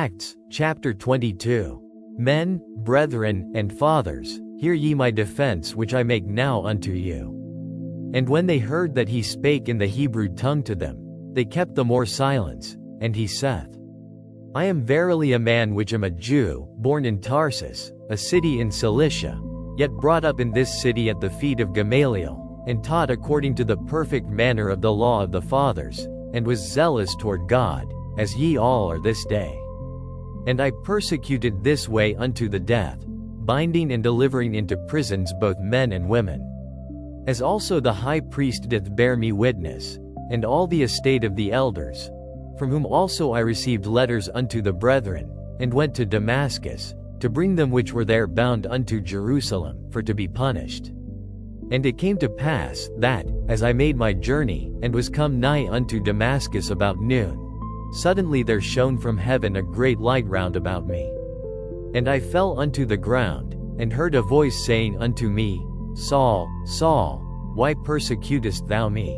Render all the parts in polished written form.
Acts, chapter 22. Men, brethren, and fathers, hear ye my defense which I make now unto you. And when they heard that he spake in the Hebrew tongue to them, they kept the more silence. And he saith, I am verily a man which am a Jew, born in Tarsus, a city in Cilicia, yet brought up in this city at the feet of Gamaliel, and taught according to the perfect manner of the law of the fathers, and was zealous toward God, as ye all are this day. And I persecuted this way unto the death, binding and delivering into prisons both men and women. As also the high priest doth bear me witness, and all the estate of the elders, from whom also I received letters unto the brethren, and went to Damascus, to bring them which were there bound unto Jerusalem, for to be punished. And it came to pass, that, as I made my journey, and was come nigh unto Damascus about noon, suddenly there shone from heaven a great light round about me. And I fell unto the ground, and heard a voice saying unto me, Saul, Saul, why persecutest thou me?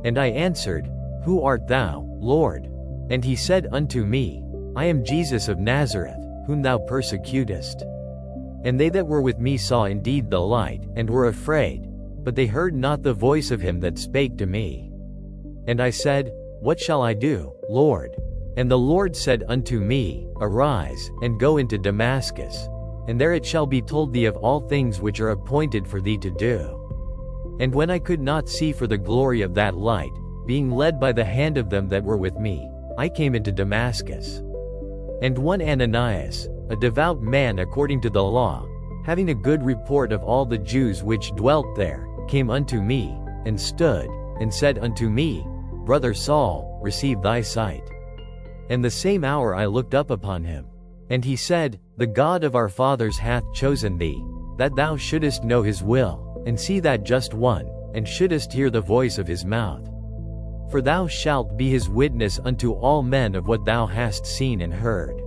And I answered, Who art thou, Lord? And he said unto me, I am Jesus of Nazareth, whom thou persecutest. And they that were with me saw indeed the light, and were afraid, but they heard not the voice of him that spake to me. And I said, What shall I do, Lord? And the Lord said unto me, Arise, and go into Damascus, and there it shall be told thee of all things which are appointed for thee to do. And when I could not see for the glory of that light, being led by the hand of them that were with me, I came into Damascus. And one Ananias, a devout man according to the law, having a good report of all the Jews which dwelt there, came unto me, and stood, and said unto me, Brother Saul, receive thy sight. And the same hour I looked up upon him. And he said, The God of our fathers hath chosen thee, that thou shouldest know his will, and see that just one, and shouldest hear the voice of his mouth. For thou shalt be his witness unto all men of what thou hast seen and heard.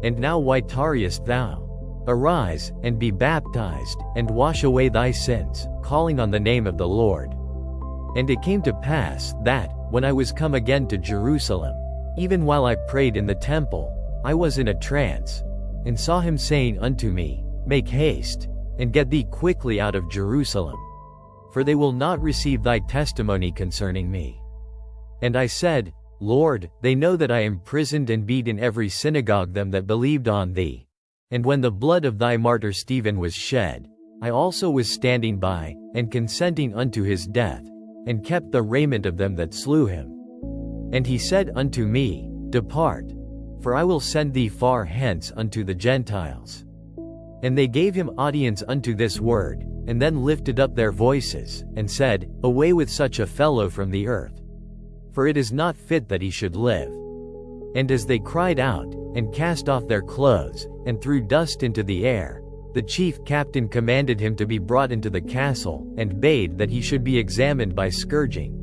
And now why tarriest thou? Arise, and be baptized, and wash away thy sins, calling on the name of the Lord. And it came to pass, that, when I was come again to Jerusalem, even while I prayed in the temple, I was in a trance, and saw him saying unto me, Make haste, and get thee quickly out of Jerusalem, for they will not receive thy testimony concerning me. And I said, Lord, they know that I imprisoned and beat in every synagogue them that believed on thee. And when the blood of thy martyr Stephen was shed, I also was standing by, and consenting unto his death, and kept the raiment of them that slew him. And he said unto me, Depart, for I will send thee far hence unto the Gentiles. And they gave him audience unto this word, and then lifted up their voices, and said, Away with such a fellow from the earth, for it is not fit that he should live. And as they cried out, and cast off their clothes, and threw dust into the air, the chief captain commanded him to be brought into the castle, and bade that he should be examined by scourging,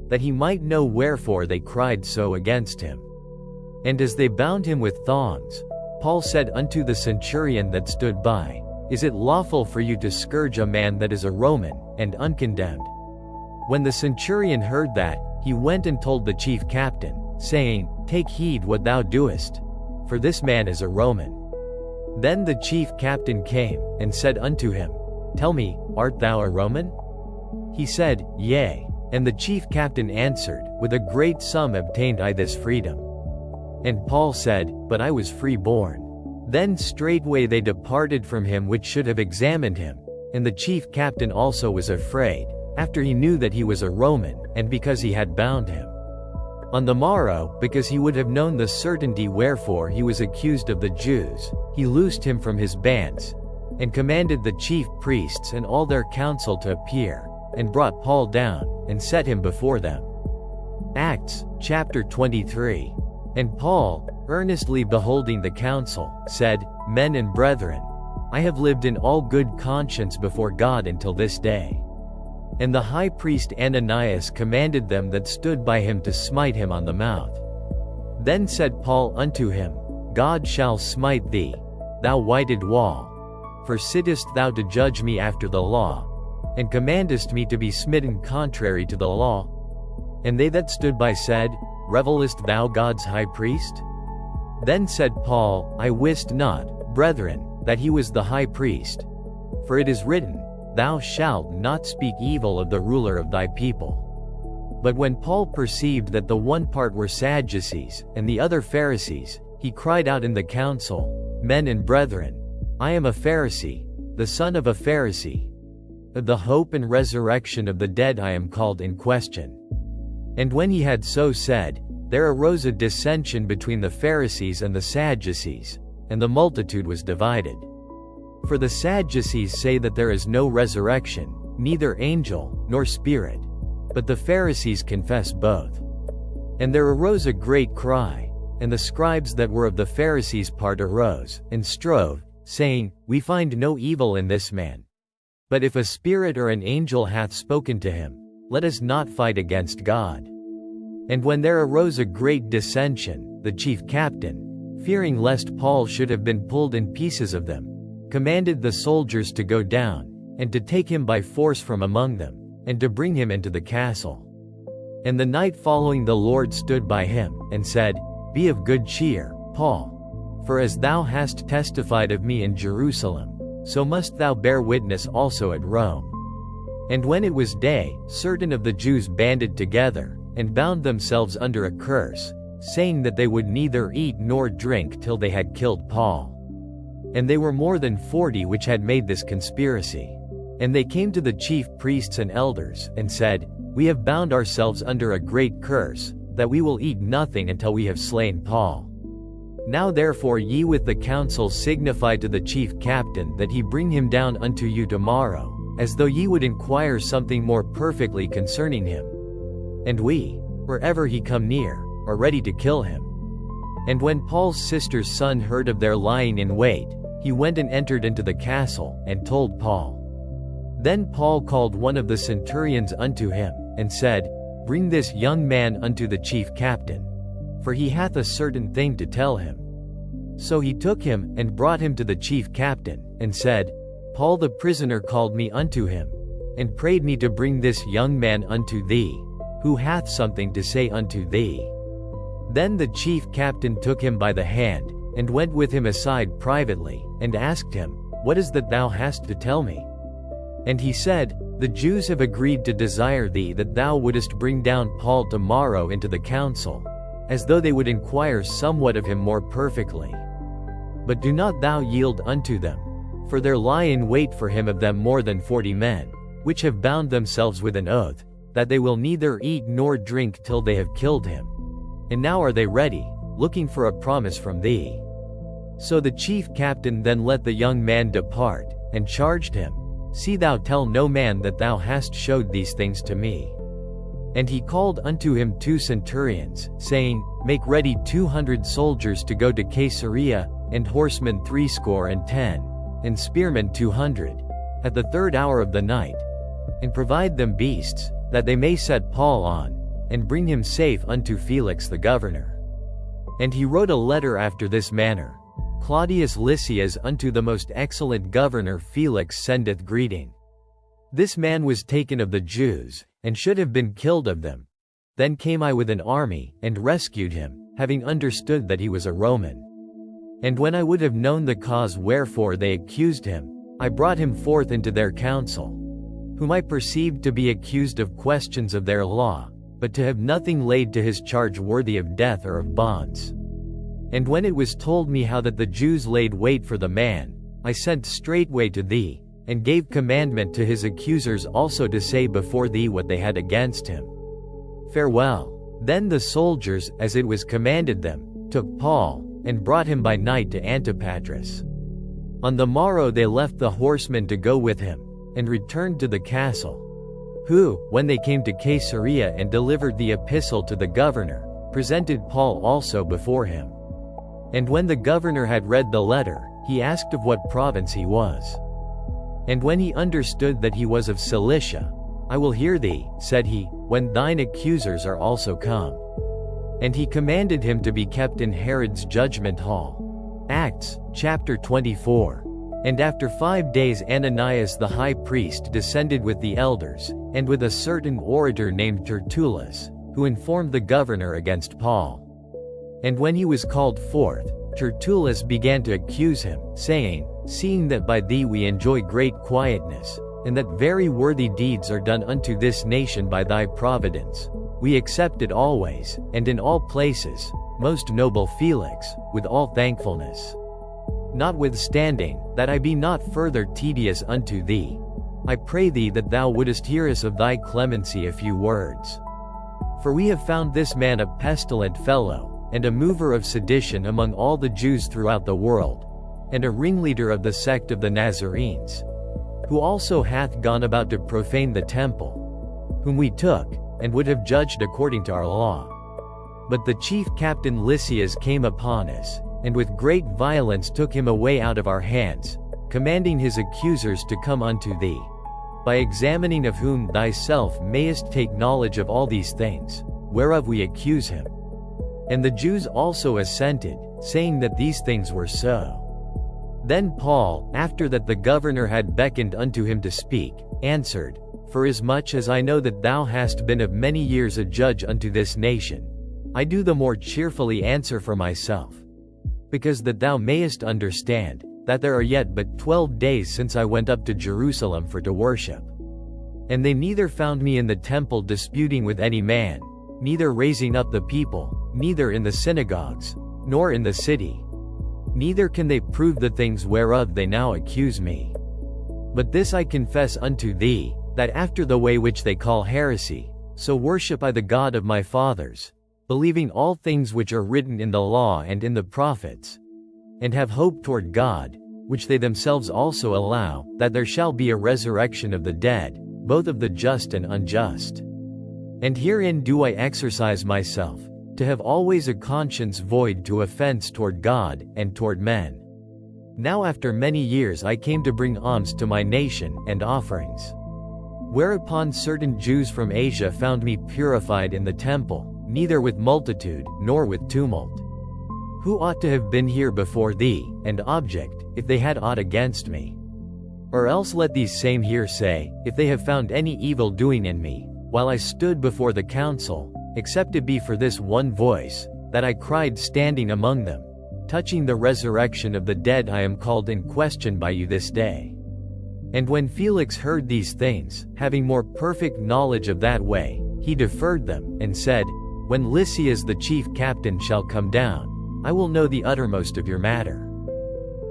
that he might know wherefore they cried so against him. And as they bound him with thongs, Paul said unto the centurion that stood by, Is it lawful for you to scourge a man that is a Roman, and uncondemned? When the centurion heard that, he went and told the chief captain, saying, Take heed what thou doest, for this man is a Roman. Then the chief captain came, and said unto him, Tell me, art thou a Roman? He said, Yea. And the chief captain answered, With a great sum obtained I this freedom. And Paul said, But I was free-born. Then straightway they departed from him which should have examined him, and the chief captain also was afraid, after he knew that he was a Roman, and because he had bound him. On the morrow, because he would have known the certainty wherefore he was accused of the Jews, he loosed him from his bands, and commanded the chief priests and all their council to appear, and brought Paul down, and set him before them. Acts, chapter 23. And Paul, earnestly beholding the council, said, Men and brethren, I have lived in all good conscience before God until this day. And the high priest Ananias commanded them that stood by him to smite him on the mouth. Then said Paul unto him, God shall smite thee, thou whited wall. For sittest thou to judge me after the law, and commandest me to be smitten contrary to the law? And they that stood by said, Revellest thou God's high priest? Then said Paul, I wist not, brethren, that he was the high priest. For it is written, Thou shalt not speak evil of the ruler of thy people. But when Paul perceived that the one part were Sadducees, and the other Pharisees, he cried out in the council, Men and brethren, I am a Pharisee, the son of a Pharisee. Of the hope and resurrection of the dead I am called in question. And when he had so said, there arose a dissension between the Pharisees and the Sadducees, and the multitude was divided. For the Sadducees say that there is no resurrection, neither angel, nor spirit. But the Pharisees confess both. And there arose a great cry, and the scribes that were of the Pharisees' part arose, and strove, saying, We find no evil in this man. But if a spirit or an angel hath spoken to him, let us not fight against God. And when there arose a great dissension, the chief captain, fearing lest Paul should have been pulled in pieces of them, commanded the soldiers to go down, and to take him by force from among them, and to bring him into the castle. And the night following the Lord stood by him, and said, Be of good cheer, Paul. For as thou hast testified of me in Jerusalem, so must thou bear witness also at Rome. And when it was day, certain of the Jews banded together, and bound themselves under a curse, saying that they would neither eat nor drink till they had killed Paul. And they were more than 40 which had made this conspiracy. And they came to the chief priests and elders, and said, We have bound ourselves under a great curse, that we will eat nothing until we have slain Paul. Now therefore ye with the council signify to the chief captain that he bring him down unto you tomorrow, as though ye would inquire something more perfectly concerning him. And we, wherever he come near, are ready to kill him. And when Paul's sister's son heard of their lying in wait, he went and entered into the castle, and told Paul. Then Paul called one of the centurions unto him, and said, Bring this young man unto the chief captain, for he hath a certain thing to tell him. So he took him, and brought him to the chief captain, and said, Paul the prisoner called me unto him, and prayed me to bring this young man unto thee, who hath something to say unto thee. Then the chief captain took him by the hand, and went with him aside privately, and asked him, What is that thou hast to tell me? And he said, The Jews have agreed to desire thee that thou wouldest bring down Paul tomorrow into the council, as though they would inquire somewhat of him more perfectly. But do not thou yield unto them, for there lie in wait for him of them more than 40 men, which have bound themselves with an oath, that they will neither eat nor drink till they have killed him. And now are they ready, looking for a promise from thee. So the chief captain then let the young man depart, and charged him, See thou tell no man that thou hast showed these things to me. And he called unto him 2 centurions, saying, Make ready 200 soldiers to go to Caesarea, and horsemen 70, and spearmen 200, at the 3rd hour of the night. And provide them beasts, that they may set Paul on, and bring him safe unto Felix the governor. And he wrote a letter after this manner, Claudius Lysias unto the most excellent governor Felix sendeth greeting. This man was taken of the Jews, and should have been killed of them. Then came I with an army, and rescued him, having understood that he was a Roman. And when I would have known the cause wherefore they accused him, I brought him forth into their council, whom I perceived to be accused of questions of their law, but to have nothing laid to his charge worthy of death or of bonds. And when it was told me how that the Jews laid wait for the man, I sent straightway to thee, and gave commandment to his accusers also to say before thee what they had against him. Farewell. Then the soldiers, as it was commanded them, took Paul, and brought him by night to Antipatris. On the morrow they left the horsemen to go with him, and returned to the castle, who, when they came to Caesarea and delivered the epistle to the governor, presented Paul also before him. And when the governor had read the letter, he asked of what province he was. And when he understood that he was of Cilicia, I will hear thee, said he, when thine accusers are also come. And he commanded him to be kept in Herod's judgment hall. Acts, chapter 24. And after 5 days Ananias the high priest descended with the elders, and with a certain orator named Tertullus, who informed the governor against Paul. And when he was called forth, Tertullus began to accuse him, saying, "Seeing that by thee we enjoy great quietness, and that very worthy deeds are done unto this nation by thy providence, we accept it always, and in all places, most noble Felix, with all thankfulness. Notwithstanding, that I be not further tedious unto thee, I pray thee that thou wouldest hear us of thy clemency a few words. For we have found this man a pestilent fellow, and a mover of sedition among all the Jews throughout the world, and a ringleader of the sect of the Nazarenes, who also hath gone about to profane the temple, whom we took, and would have judged according to our law. But the chief captain Lysias came upon us, and with great violence took him away out of our hands, commanding his accusers to come unto thee, by examining of whom thyself mayest take knowledge of all these things, whereof we accuse him. And the Jews also assented, saying that these things were so. Then Paul, after that the governor had beckoned unto him to speak, answered, Forasmuch as I know that thou hast been of many years a judge unto this nation, I do the more cheerfully answer for myself, because that thou mayest understand, that there are yet but 12 days since I went up to Jerusalem for to worship. And they neither found me in the temple disputing with any man, neither raising up the people, neither in the synagogues, nor in the city. Neither can they prove the things whereof they now accuse me. But this I confess unto thee, that after the way which they call heresy, so worship I the God of my fathers, believing all things which are written in the law and in the prophets, and have hope toward God, which they themselves also allow, that there shall be a resurrection of the dead, both of the just and unjust. And herein do I exercise myself, to have always a conscience void to offense toward God, and toward men. Now after many years I came to bring alms to my nation, and offerings. Whereupon certain Jews from Asia found me purified in the temple, neither with multitude, nor with tumult, who ought to have been here before thee, and object, if they had aught against me. Or else let these same here say, if they have found any evil doing in me, while I stood before the council, except it be for this one voice, that I cried standing among them, touching the resurrection of the dead I am called in question by you this day. And when Felix heard these things, having more perfect knowledge of that way, he deferred them, and said, When Lysias the chief captain shall come down, I will know the uttermost of your matter.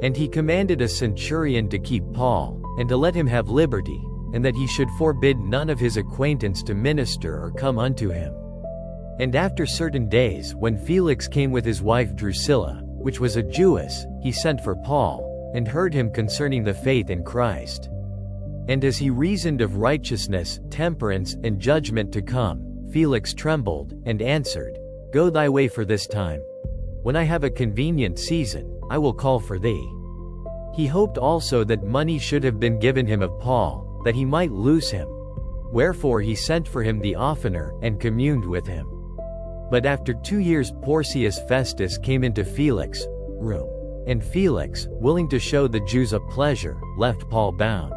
And he commanded a centurion to keep Paul, and to let him have liberty, and that he should forbid none of his acquaintance to minister or come unto him. And after certain days, when Felix came with his wife Drusilla, which was a Jewess, he sent for Paul, and heard him concerning the faith in Christ. And as he reasoned of righteousness, temperance, and judgment to come, Felix trembled, and answered, Go thy way for this time. When I have a convenient season, I will call for thee. He hoped also that money should have been given him of Paul, that he might loose him. Wherefore he sent for him the oftener, and communed with him. But after 2 years Porcius Festus came into Felix' room, and Felix, willing to show the Jews a pleasure, left Paul bound.